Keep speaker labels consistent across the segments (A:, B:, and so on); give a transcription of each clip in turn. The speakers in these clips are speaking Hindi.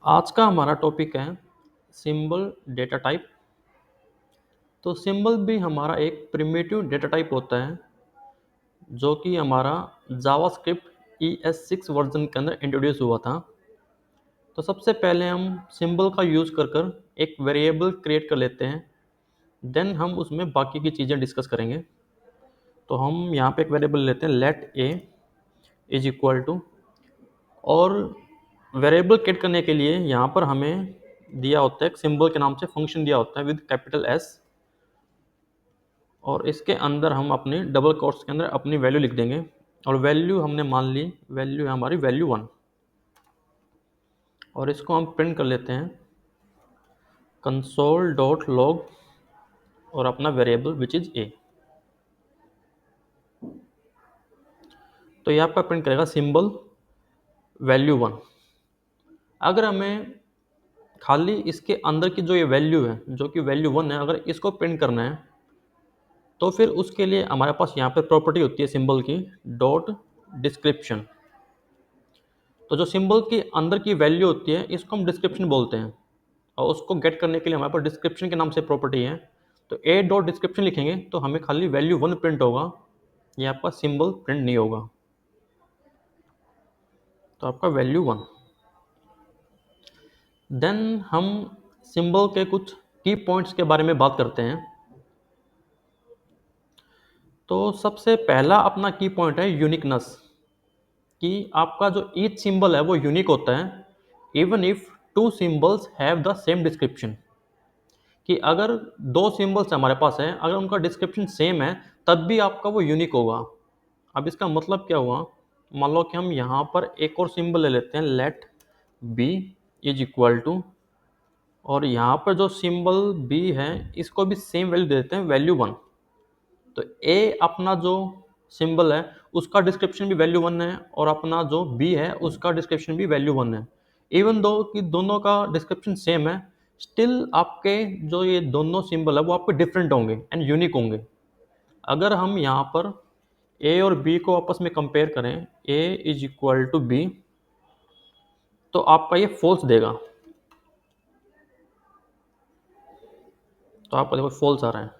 A: आज का हमारा टॉपिक है सिंबल डेटा टाइप। तो सिंबल भी हमारा एक प्रिमिटिव डेटा टाइप होता है जो कि हमारा जावास्क्रिप्ट ES6 वर्जन के अंदर इंट्रोड्यूस हुआ था। तो सबसे पहले हम सिंबल का यूज़ कर कर एक वेरिएबल क्रिएट कर लेते हैं, देन हम उसमें बाकी की चीज़ें डिस्कस करेंगे। तो हम यहाँ पे एक वेरिएबल लेते हैं let A is equal to, और वेरिएबल क्रिएट करने के लिए यहाँ पर हमें दिया होता है एक सिंबल के नाम से फंक्शन दिया होता है विद कैपिटल एस, और इसके अंदर हम अपनी डबल कोट्स के अंदर अपनी वैल्यू लिख देंगे। और वैल्यू हमने मान ली वैल्यू है हमारी वैल्यू 1, और इसको हम प्रिंट कर लेते हैं कंसोल डॉट लॉग और अपना वेरिएबल विच इज़ ए। तो ये आपका प्रिंट करेगा सिंबल वैल्यू 1। अगर हमें खाली इसके अंदर की जो ये वैल्यू है जो कि वैल्यू 1 है, अगर इसको प्रिंट करना है तो फिर उसके लिए हमारे पास यहाँ पर प्रॉपर्टी होती है सिंबल की डॉट डिस्क्रिप्शन। तो जो सिंबल की अंदर की वैल्यू होती है इसको हम डिस्क्रिप्शन बोलते हैं, और उसको गेट करने के लिए हमारे पास डिस्क्रिप्शन के नाम से प्रॉपर्टी है। तो ए डॉट डिस्क्रिप्शन लिखेंगे तो हमें खाली वैल्यू 1 प्रिंट होगा, ये आपका सिंबल प्रिंट नहीं होगा। तो आपका वैल्यू 1। देन हम सिंबल के कुछ की पॉइंट्स के बारे में बात करते हैं। तो सबसे पहला अपना की पॉइंट है यूनिकनेस, कि आपका जो ईच सिंबल है वो यूनिक होता है even if two symbols have the same description. कि अगर दो सिंबल्स हमारे पास हैं, अगर उनका डिस्क्रिप्शन सेम है तब भी आपका वो यूनिक होगा। अब इसका मतलब क्या हुआ, मान लो कि हम यहाँ पर एक और सिंबल ले लेते हैं let B is equal to, और यहाँ पर जो सिंबल बी है इसको भी सेम वैल्यू देते हैं वैल्यू 1। तो ए अपना जो सिंबल है उसका डिस्क्रिप्शन भी वैल्यू 1 है, और अपना जो बी है उसका डिस्क्रिप्शन भी वैल्यू 1 है। इवन दो कि दोनों का डिस्क्रिप्शन सेम है, स्टिल आपके जो ये दोनों सिंबल है वो आपके डिफरेंट होंगे एंड यूनिक होंगे। अगर हम यहाँ पर ए और बी को आपस में कंपेयर करें, ए इज इक्वल टू बी, तो आपका ये फॉल्स देगा। तो आपका देखो फॉल्स आ रहा है।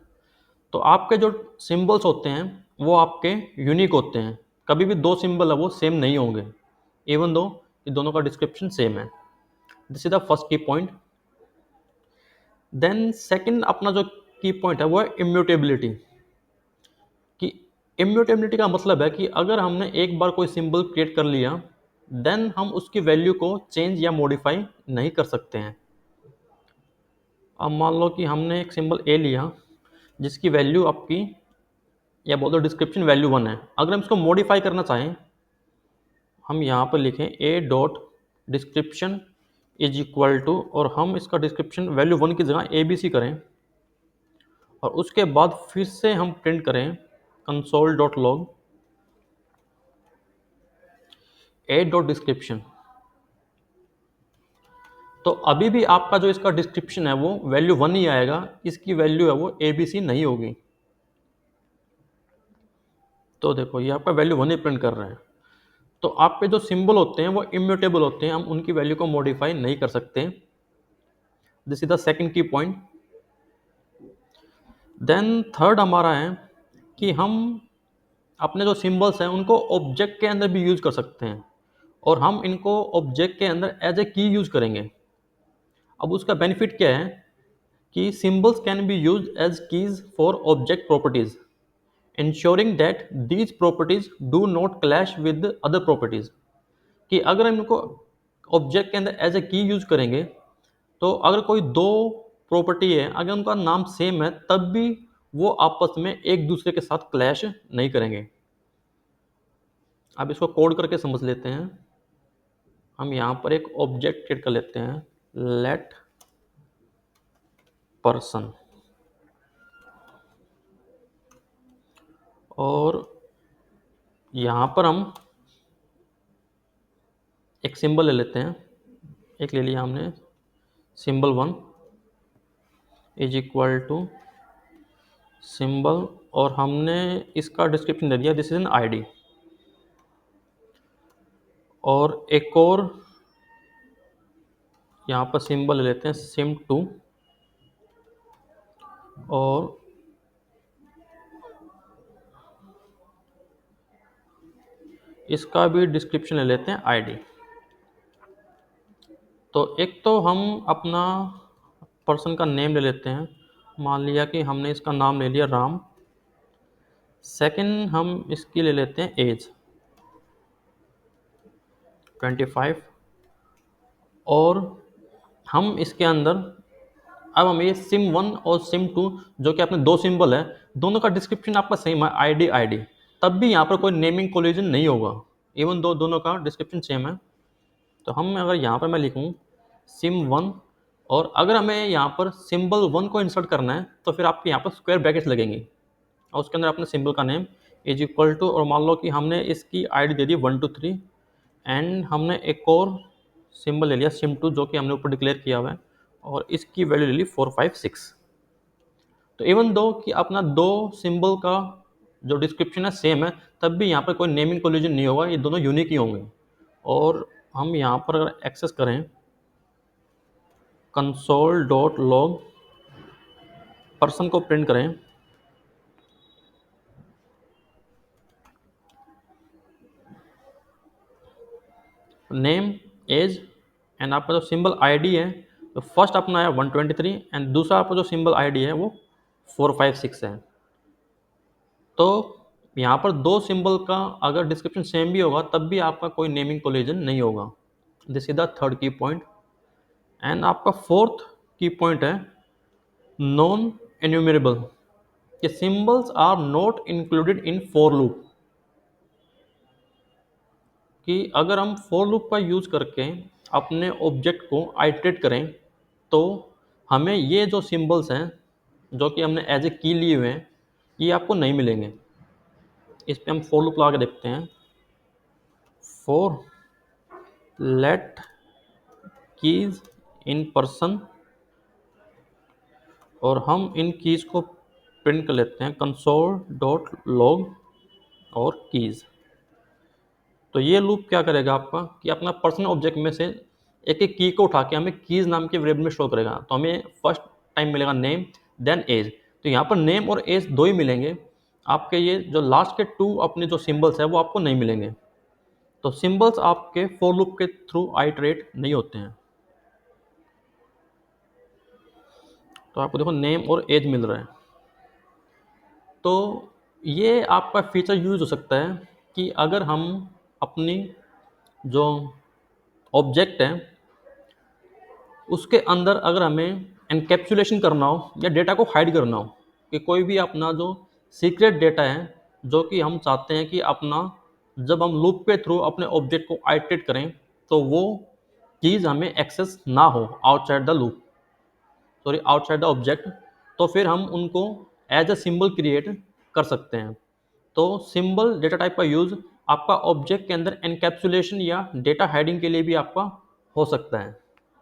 A: तो आपके जो सिंबल्स होते हैं वो आपके यूनिक होते हैं, कभी भी दो सिंबल है वो सेम नहीं होंगे इवन दो कि दोनों का डिस्क्रिप्शन सेम है। दिस इज द फर्स्ट की पॉइंट। देन सेकंड अपना जो की पॉइंट है वो है इम्यूटेबिलिटी। कि इम्यूटेबिलिटी का मतलब है कि अगर हमने एक बार कोई सिंबल क्रिएट कर लिया देन हम उसकी वैल्यू को चेंज या मॉडिफाई नहीं कर सकते हैं। अब मान लो कि हमने एक सिंबल ए लिया जिसकी वैल्यू आपकी या बोल दो डिस्क्रिप्शन वैल्यू 1 है, अगर हम इसको मॉडिफाई करना चाहें हम यहाँ पर लिखें A dot description is equal to, और हम इसका डिस्क्रिप्शन वैल्यू 1 की जगह ABC करें, और उसके बाद फिर से हम प्रिंट करें कंसोल डॉट लॉग ए डॉट डिस्क्रिप्शन। तो अभी भी आपका जो इसका डिस्क्रिप्शन है वो वैल्यू 1 ही आएगा, इसकी वैल्यू है वो ABC नहीं होगी। तो देखो ये आपका वैल्यू 1 ही प्रिंट कर रहे हैं। तो आपके जो सिंबल होते हैं वो इम्यूटेबल होते हैं, हम उनकी वैल्यू को मॉडिफाई नहीं कर सकते। दिस इज द सेकंड की पॉइंट। देन थर्ड हमारा है कि हम अपने जो सिंबल्स हैं उनको ऑब्जेक्ट के अंदर भी यूज़ कर सकते हैं, और हम इनको ऑब्जेक्ट के अंदर एज ए की यूज़ करेंगे। अब उसका बेनिफिट क्या है कि symbols can be use as keys for object properties ensuring that these properties do not clash with other properties. कि अगर हम इनको ऑब्जेक्ट के अंदर एज ए की यूज करेंगे तो अगर कोई दो प्रॉपर्टी है अगर उनका नाम सेम है तब भी वो आपस में एक दूसरे के साथ क्लैश नहीं करेंगे। अब इसको कोड करके समझ लेते हैं। हम यहाँ पर एक ऑब्जेक्ट क्रिएट कर लेते हैं लेट पर्सन, और यहाँ पर हम एक सिंबल ले लेते हैं, एक ले लिया हमने symbol 1 is equal to symbol, और हमने इसका डिस्क्रिप्शन दे दिया दिस इज एन आईडी, और एक और यहाँ पर सिंबल ले लेते हैं sim2 और इसका भी डिस्क्रिप्शन ले लेते हैं आईडी। तो एक तो हम अपना पर्सन का नेम ले लेते हैं, मान लिया कि हमने इसका नाम ले लिया राम। सेकंड हम इसकी ले लेते हैं एज 25 और हम इसके अंदर अब हम ये सिम1 और सिम2 जो कि अपने दो सिंबल है, दोनों का डिस्क्रिप्शन आपका सेम है आईडी आईडी, तब भी यहाँ पर कोई नेमिंग कोलिजन नहीं होगा, इवन दो दोनों का डिस्क्रिप्शन सेम है। तो हम अगर यहाँ पर मैं लिखूँ सिम1 और अगर हमें यहाँ पर सिंबल 1 को इंसर्ट करना है तो फिर आपके यहाँ पर स्क्वायर ब्रैकेट्स लगेंगे और उसके अंदर अपने सिंबल का नेम इज इक्वल टू, और मान लो कि हमने इसकी आईडी दे दी 1 2 3 एंड हमने एक और सिंबल ले लिया सिम2 जो कि हमने ऊपर डिक्लेयर किया हुआ है और इसकी वैल्यू ले ली 4 5 6। तो इवन दो कि अपना दो सिंबल का जो डिस्क्रिप्शन है सेम है, तब भी यहाँ पर कोई नेमिंग कोलिजन नहीं होगा, ये दोनों यूनिक ही होंगे। और हम यहाँ पर अगर एक्सेस करें console.log पर्सन को प्रिंट करें, नेम एज एंड आपका जो सिंबल आईडी है, तो फर्स्ट अपना है 123 एंड दूसरा आपका जो सिंबल आईडी है वो 4 5 6 है। तो यहाँ पर दो सिंबल का अगर डिस्क्रिप्शन सेम भी होगा तब भी आपका कोई नेमिंग कोलिजन नहीं होगा। This is the third key point. And आपका फोर्थ की पॉइंट है नॉन एन्यूमरेबल, कि symbols are not included in for loop, कि अगर हम फॉर लूप का यूज़ करके अपने ऑब्जेक्ट को आइटरेट करें तो हमें ये जो सिंबल्स हैं जो कि हमने एज ए की लिए हुए हैं ये आपको नहीं मिलेंगे। इस पे हम फॉर लूप लगा के देखते हैं। For let keys in person और हम इन कीज़ को प्रिंट कर लेते हैं console.log और कीज़। तो ये लूप क्या करेगा आपका कि अपना पर्सनल ऑब्जेक्ट में से एक एक की को उठा के हमें कीज़ नाम के वेरिएबल में स्टोर करेगा। तो हमें फर्स्ट टाइम मिलेगा नेम देन एज, तो यहाँ पर नेम और एज दो ही मिलेंगे, आपके ये जो लास्ट के टू अपने जो सिंबल्स है वो आपको नहीं मिलेंगे। तो सिंबल्स आपके फॉर लूप के थ्रू आइटरेट नहीं होते हैं। तो आपको देखो नेम और एज मिल रहा है। तो ये आपका फीचर यूज हो सकता है कि अगर हम अपनी जो ऑब्जेक्ट है उसके अंदर अगर हमें एनकैप्सुलेशन करना हो या डेटा को हाइड करना हो, कि कोई भी अपना जो सीक्रेट डेटा है जो कि हम चाहते हैं कि अपना जब हम लूप के थ्रू अपने ऑब्जेक्ट को आइटरेट करें तो वो चीज़ हमें एक्सेस ना हो outside the loop, sorry outside the object, तो फिर हम उनको एज अ सिंबल क्रिएट कर सकते हैं। तो सिंबल डेटा टाइप का यूज़ आपका ऑब्जेक्ट के अंदर एनकैप्सुलेशन या डेटा हाइडिंग के लिए भी आपका हो सकता है।